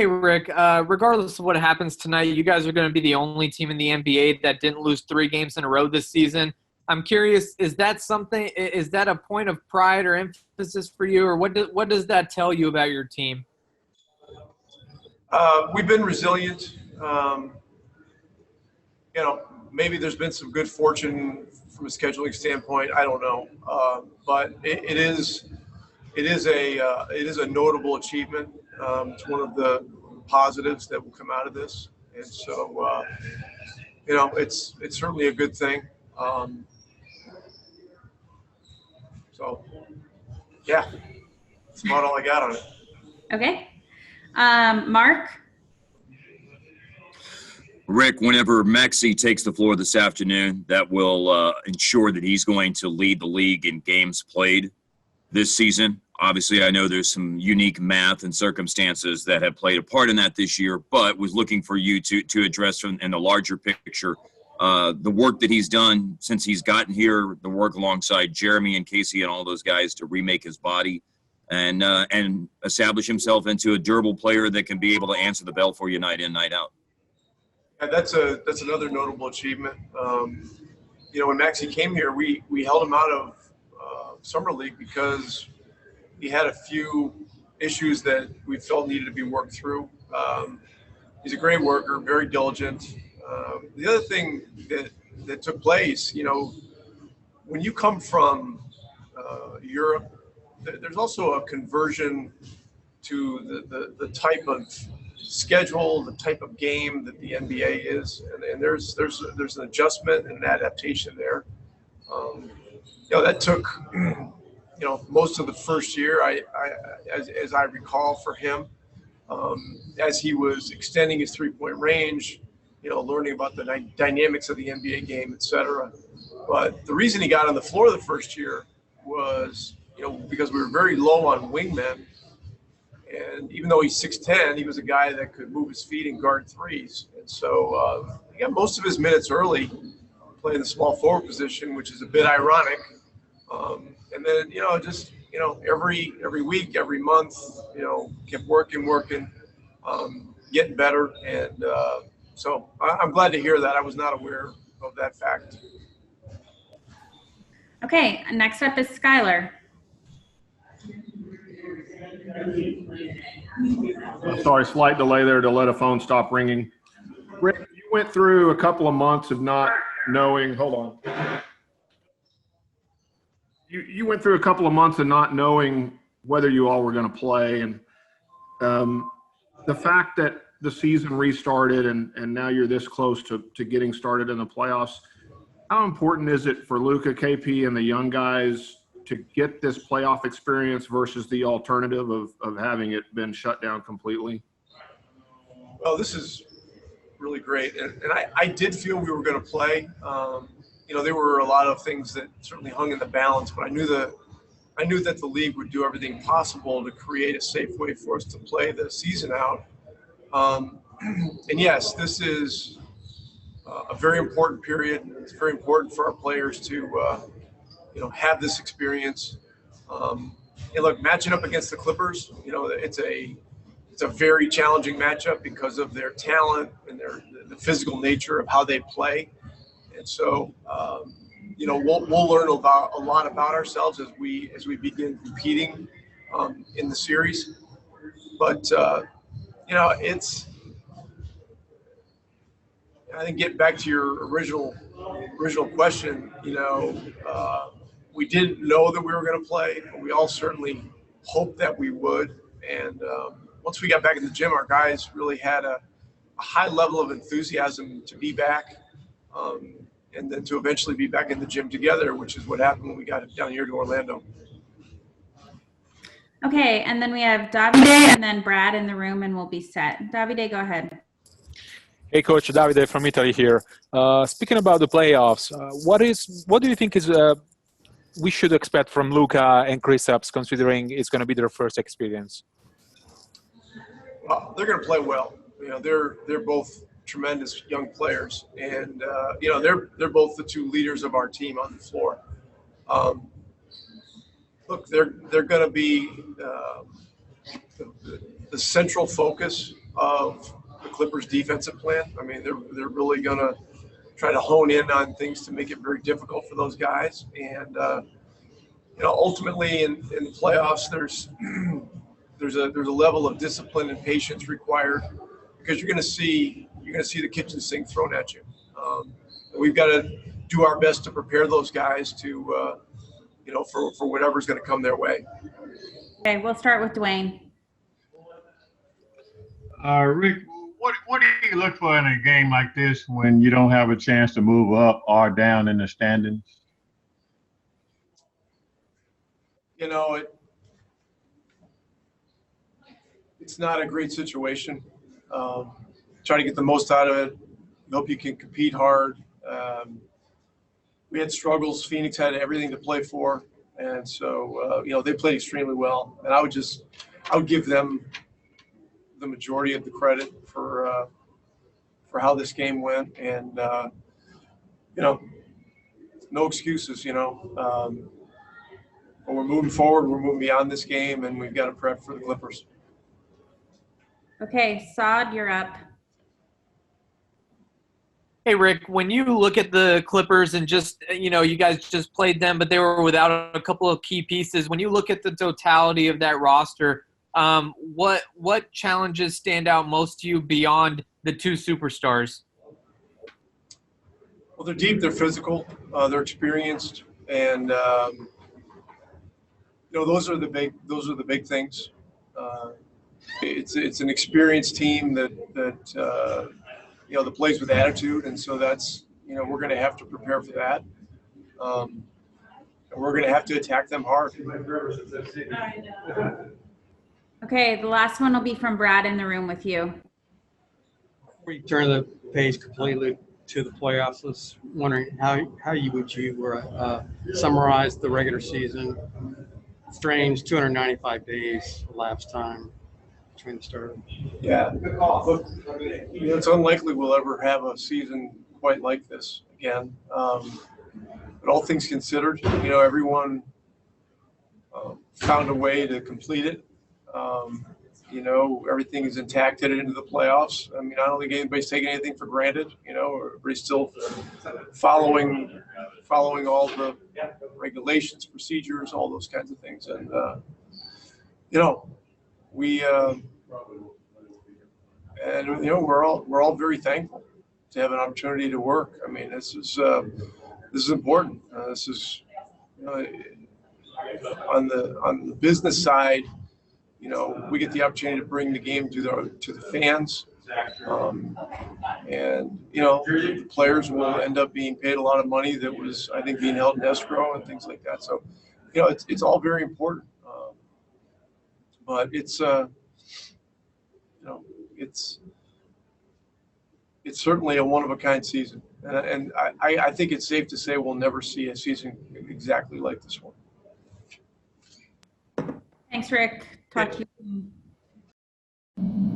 Hey, Rick. Regardless of what happens tonight, you guys are going to be the only team in the NBA that didn't lose 3 games in a row this season. I'm curious, is that a point of pride or emphasis for you, or what does that tell you about your team? We've been resilient. Maybe there's been some good fortune from a scheduling standpoint. I don't know, but it is a notable achievement. It's one of the positives that will come out of this, and so it's certainly a good thing. So yeah, that's about all I got on it. Okay, Mark. Rick, whenever Maxey takes the floor this afternoon, that will ensure that he's going to lead the league in games played this season. Obviously, I know there's some unique math and circumstances that have played a part in that this year, but was looking for you to address in the larger picture the work that he's done since he's gotten here, the work alongside Jeremy and Casey and all those guys to remake his body and establish himself into a durable player that can be able to answer the bell for you night in, night out. Yeah, that's another notable achievement. When Maxey came here, we held him out of summer league because he had a few issues that we felt needed to be worked through. He's a great worker, very diligent. The other thing that took place, when you come from Europe, there's also a conversion to the type of schedule, the type of game that the NBA is, and there's an adjustment and an adaptation there. That took most of the first year. As I recall for him, as he was extending his 3-point range, learning about the dynamics of the NBA game, et cetera. But the reason he got on the floor the first year was because we were very low on wingmen. And even though he's 6'10", he was a guy that could move his feet and guard threes. And so he got most of his minutes early playing the small forward position, which is a bit ironic. And then, every week, every month, kept working, getting better. And so I'm glad to hear that. I was not aware of that fact. Okay, next up is Skylar. Sorry, slight delay there to let a phone stop ringing. Rick, you went through a couple of months of not knowing. Hold on. You went through a couple of months of not knowing whether you all were going to play, and the fact that the season restarted and now you're this close to getting started in the playoffs. How important is it for Luka, KP, and the young guys to get this playoff experience versus the alternative of having it been shut down completely? Well, this is really great. And I did feel we were going to play. There were a lot of things that certainly hung in the balance, but I knew that the league would do everything possible to create a safe way for us to play the season out. And yes, this is a very important period. It's very important for our players to have this experience. And look, matching up against the Clippers, it's a very challenging matchup because of their talent and the physical nature of how they play. And so, we'll learn a lot about ourselves as we begin competing in the series. But I think getting back to your original question, we didn't know that we were going to play, but we all certainly hoped that we would. And once we got back in the gym, our guys really had a high level of enthusiasm to be back, and then to eventually be back in the gym together, which is what happened when we got down here to Orlando. Okay, and then we have Davide and then Brad in the room, and we'll be set. Davide, go ahead. Hey, Coach, Davide from Italy here. Speaking about the playoffs, what do you think is we should expect from Luka and Kristaps, considering it's going to be their first experience? Well, they're going to play well. They're both tremendous young players, and they're both the two leaders of our team on the floor. Look, they're going to be the central focus of the Clippers' defensive plan. I mean, they're really going to try to hone in on things to make it very difficult for those guys. And ultimately in the playoffs, there's a level of discipline and patience required because you're going to see the kitchen sink thrown at you. We've got to do our best to prepare those guys to for whatever's going to come their way. Okay, we'll start with Dwayne. Rick, what do you look for in a game like this when you don't have a chance to move up or down in the standings? It's not a great situation. Try to get the most out of it. Hope you can compete hard. We had struggles. Phoenix had everything to play for, and so they played extremely well. And I would give them the majority of the credit for how this game went. And no excuses. But we're moving forward. We're moving beyond this game, and we've got to prep for the Clippers. Okay, Saad, you're up. Hey, Rick, when you look at the Clippers and just, you guys just played them, but they were without a couple of key pieces. When you look at the totality of that roster, what challenges stand out most to you beyond the two superstars? Well, they're deep, they're physical, they're experienced, and those are the big things. It's an experienced team that plays with attitude, and so that's we're going to have to prepare for that, and we're going to have to attack them hard. Okay, the last one will be from Brad in the room with you. Before you turn the page completely to the playoffs, I was wondering how you would summarize the regular season. Strange 295 days elapsed time between the start. Yeah, look, it's unlikely we'll ever have a season quite like this again. But all things considered, everyone found a way to complete it. Everything is intact headed into the playoffs. I mean, I don't think anybody's taking anything for granted. Everybody's still following all the regulations, procedures, all those kinds of things. And, we're all very thankful to have an opportunity to work. I mean, this is important. This is on the business side. We get the opportunity to bring the game to the fans, and the players will end up being paid a lot of money that was, I think, being held in escrow and things like that. So, it's all very important, but it's certainly a one-of-a-kind season, and I think it's safe to say we'll never see a season exactly like this one. Thanks, Rick. Talk to you soon.